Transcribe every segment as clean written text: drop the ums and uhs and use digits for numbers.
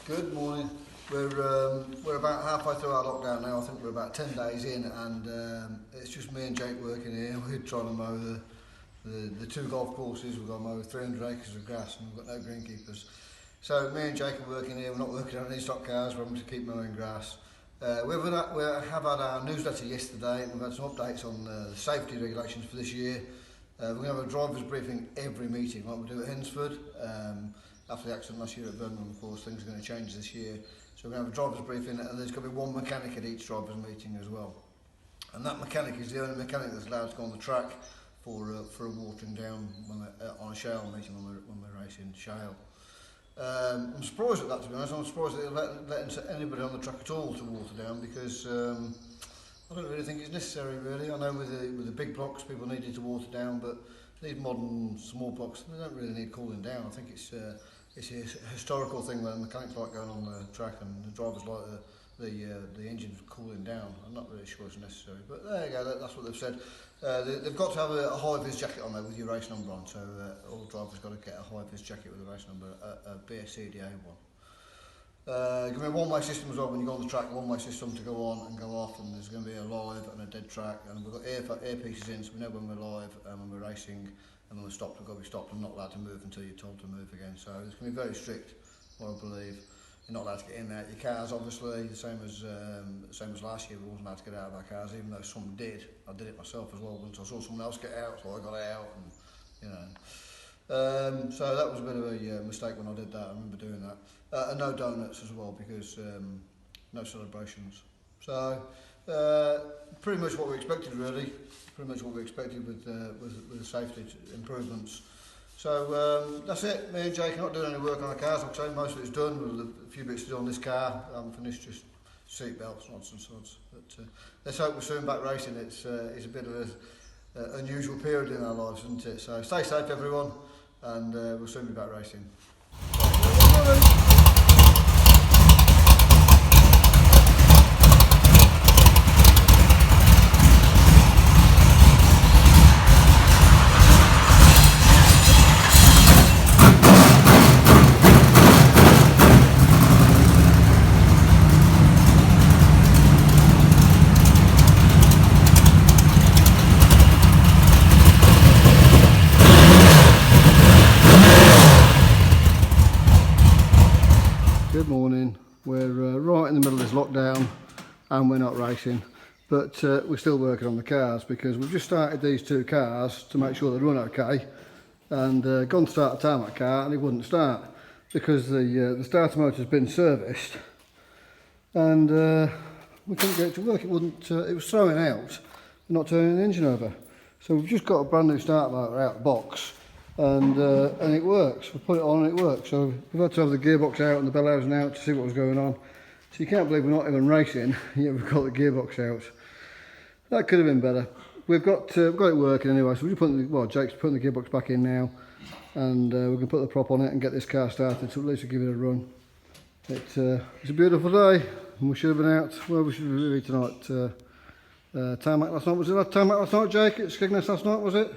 Good morning. We're about halfway through our lockdown now. I think we're about 10 days in, and it's just me and Jake working here. We're trying to mow the two golf courses. We've got to mow 300 acres of grass, and we've got no greenkeepers. So me and Jake are working here. We're not working on any stock cars. We're having to keep mowing grass. We have had our newsletter yesterday. We've had some updates on the safety regulations for this year. We're going to have a driver's briefing every meeting, like we do at Hensford. After the accident last year at Birmingham, of course, things are going to change this year. So we're going to have a driver's briefing, and there's going to be one mechanic at each driver's meeting as well. And that mechanic is the only mechanic that's allowed to go on the track for a watering down on a shale meeting when we're racing shale. I'm surprised at that, to be honest. I'm surprised that they're letting anybody on the track at all to water down, because I don't really think it's necessary, really. I know with the big blocks people needed to water down, but these modern small blocks, they don't really need cooling down. I think it's a historical thing where the mechanics like going on the track and the drivers like the engines cooling down. I'm not really sure it's necessary, but there you go. That's what they've said. They've got to have a high-vis jacket on there with your race number on, so all drivers got to get a high-vis jacket with a race number, a BSCDA one. Going to be a one-way system as well. When you go on the track, one-way system to go on and go off, and there's going to be a live and a dead track, and we've got earpieces in, so we know when we're live and when we're racing, and when we're stopped, we've got to be stopped and not allowed to move until you're told to move again. So it's going to be very strict, I believe. You're not allowed to get in and out your cars, obviously, the same as last year. We wasn't allowed to get out of our cars, even though some did. I did it myself as well once I saw someone else get out, so I got out, and you know. So that was a bit of a mistake when I did that. I remember doing that. And no donuts as well, because no celebrations. So pretty much what we expected, really. Pretty much what we expected with the safety improvements. So that's it. Me and Jake are not doing any work on the cars. I'll say most of it's done. With a few bits to do on this car. I haven't finished, just seat belts, odds and sods. But let's hope we're soon back racing. It's a bit of an unusual period in our lives, isn't it? So stay safe, everyone, and we'll soon be back racing. Good morning. We're right in the middle of this lockdown and we're not racing, but we're still working on the cars, because we've just started these two cars to make sure they run okay, and gone to start a tarmac car and it wouldn't start because the starter motor's been serviced, and we couldn't get it to work. It wouldn't. It was throwing out, not turning the engine over. So we've just got a brand new starter motor out of the box. And it works. We put it on and it works. So we've had to have the gearbox out and the bell housing out to see what was going on. So you can't believe we're not even racing, yet we've got the gearbox out. That could have been better. We've got it working anyway. So we're putting Jake's putting the gearbox back in now, and we can put the prop on it and get this car started. So at least we'll give it a run. It's a beautiful day, and we should have been out. Well, we should be tonight. Tarmac last night. Was it tarmac last night, Jake? At Skegness last night, was it?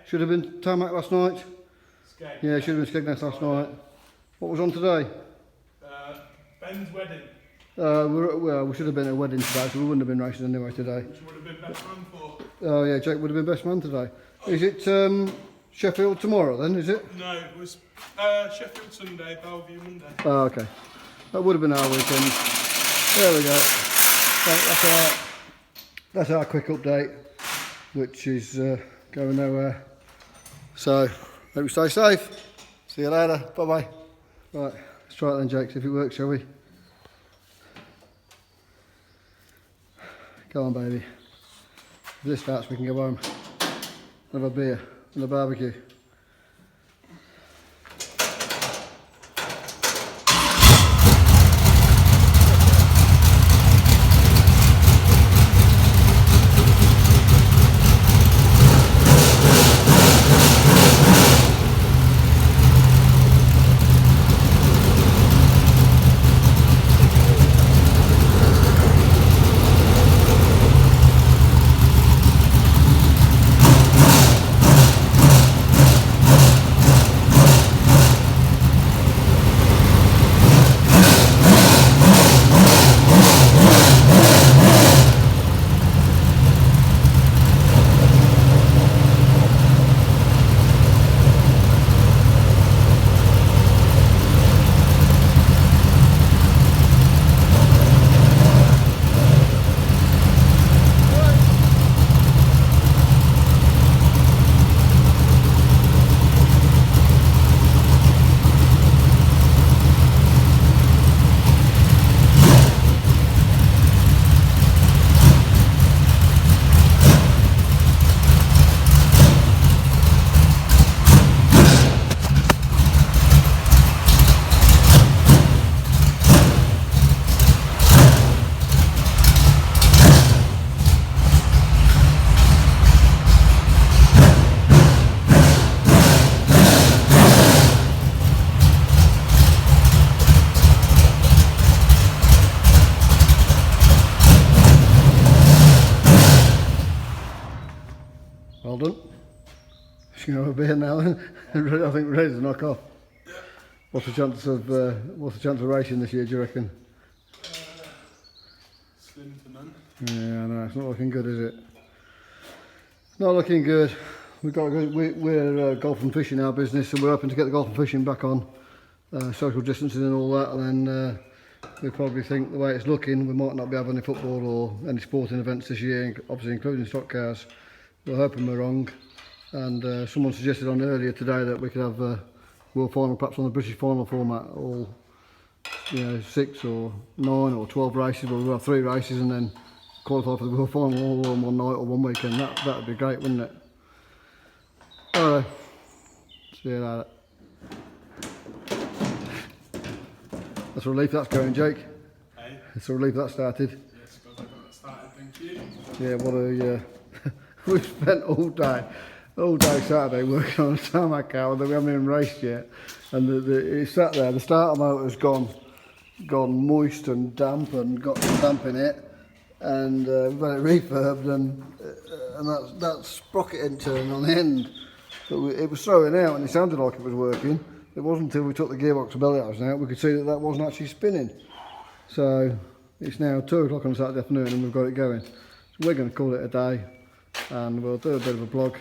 Should have been tarmac last night. Skegness. Yeah, should have been Skegness last night. What was on today? Ben's wedding. Well, we should have been at a wedding today, so we wouldn't have been racing anyway today. Which would have been best man for? Oh yeah, Jake would have been best man today. Is it Sheffield tomorrow then, is it? No, it was Sheffield Sunday, Bellevue Monday. Oh, okay. That would have been our weekend. There we go. That's our quick update, which is going nowhere. So, hope you stay safe. See you later. Bye-bye. Right, let's try it then, Jake, see if it works, shall we? Go on, baby. If this starts, we can go home. Have a beer and a barbecue. Well done. Just going to have a beer now then. I think we're ready to knock off. What's the chance of racing this year, do you reckon? Slim to none. Yeah, I know, it's not looking good, is it? Not looking good. We're golf and fishing our business, and we're hoping to get the golf and fishing back on, social distancing and all that, and then we probably think the way it's looking, we might not be having any football or any sporting events this year, obviously including stock cars. We're hoping we're wrong, and someone suggested on earlier today that we could have a World Final perhaps on the British Final format, all 6 or 9 or 12 races, but we'll have 3 races and then qualify for the World Final all on one night or one weekend. That would be great, wouldn't it? Alright, see you later. That's a relief that's going, Jake. Hey? It's a relief that started. Yes, because I got it started, thank you. Yeah, what a... we spent all day Saturday working on a tarmac car that we haven't even raced yet. And it sat there, the starter motor's gone moist and damp and got some damp in it. And we've had it refurbed and that sprocket end turn on the end. But it was throwing out and it sounded like it was working. It wasn't until we took the gearbox belly housing out we could see that wasn't actually spinning. So it's now 2 o'clock on Saturday afternoon and we've got it going. So we're going to call it a day and we'll do a bit of a vlog.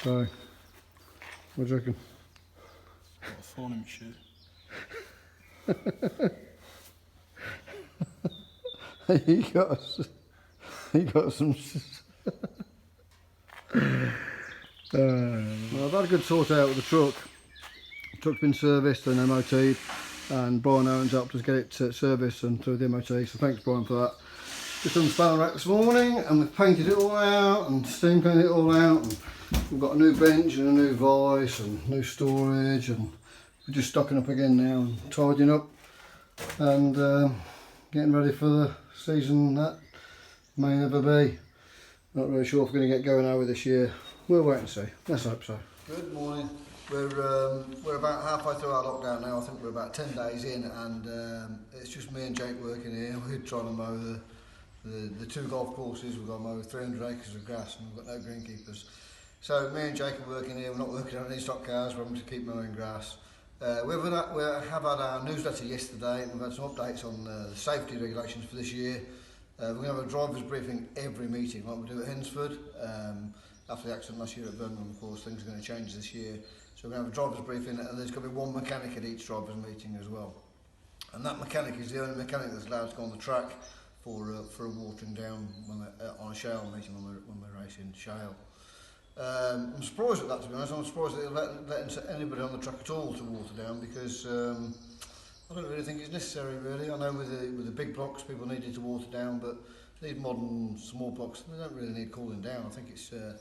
So, what do you reckon? Got a thorn in my shoe. he got some... well, I've had a good sort out with the truck. The truck's been serviced and MOT'd, and Brian Owens helped us get it serviced and through the MOT, so thanks Brian for that. Just done the spanner rack this morning and we've painted it all out and steam cleaned it all out, and we've got a new bench and a new vice and new storage, and we're just stocking up again now and tidying up and getting ready for the season that may never be. Not really sure if we're going to get going over this year. We'll wait and see. Let's hope so. Good morning. We're about halfway through our lockdown now. I think we're about 10 days in, and it's just me and Jake working here. We're trying to mow the 2 golf courses. We've got to mow 300 acres of grass, and we've got no greenkeepers. So me and Jake are working here. We're not working on any stock cars. We're having to keep mowing grass. We have had our newsletter yesterday. We've had some updates on the safety regulations for this year. We're going to have a driver's briefing every meeting, like we do at Hensford. After the accident last year at Birmingham, of course, things are going to change this year. So we're going to have a driver's briefing, and there's going to be 1 mechanic at each driver's meeting as well. And that mechanic is the only mechanic that's allowed to go on the track for a watering down on a shale meeting when we're racing shale. I'm surprised at that, to be honest. I'm surprised that they're letting anybody on the track at all to water down, because I don't really think it's necessary, really. I know with the big blocks people needed to water down, but these modern small blocks, they don't really need cooling down. I think it's a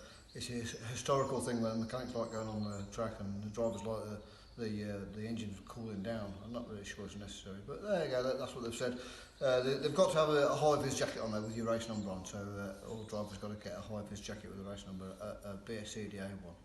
historical thing where the mechanics like going on the track and the drivers like the engines cooling down. I'm not really sure it's necessary, but there you go, that's what they've said. They've got to have a high-vis jacket on there with your race number on, so all drivers got to get a high-vis jacket with a race number, a BSCDA one.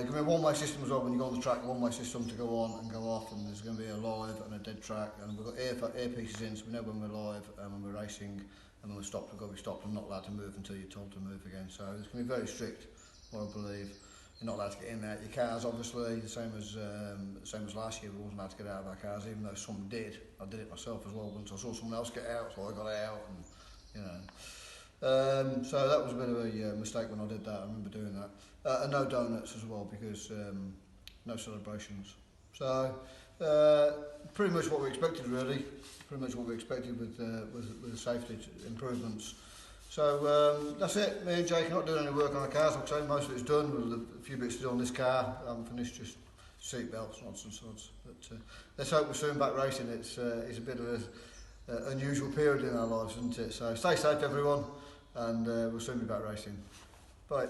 Give me a one-way system as well. When you go on the track, one-way system to go on and go off, and there's going to be a live and a dead track, and we've got earpieces in, so we know when we're live and when we're racing, and when we're stopped, we've got to be stopped and not allowed to move until you're told to move again. So it's going to be very strict, what I believe. You're not allowed to get in and out your cars, obviously, the same as last year. We wasn't allowed to get out of our cars, even though some did. I did it myself as well once. I saw someone else get out, so I got out, and you know. So that was a bit of a mistake when I did that. I remember doing that. And no donuts as well, because no celebrations. So pretty much what we expected, really. Pretty much what we expected with the safety improvements. So that's it. Me and Jake are not doing any work on the cars. Like I say, most of it's done. With a few bits to do on this car. I haven't finished, just seat belts, odds and sods. But let's hope we're soon back racing. It's a bit of an unusual period in our lives, isn't it? So stay safe, everyone, and we'll soon be back racing. Bye.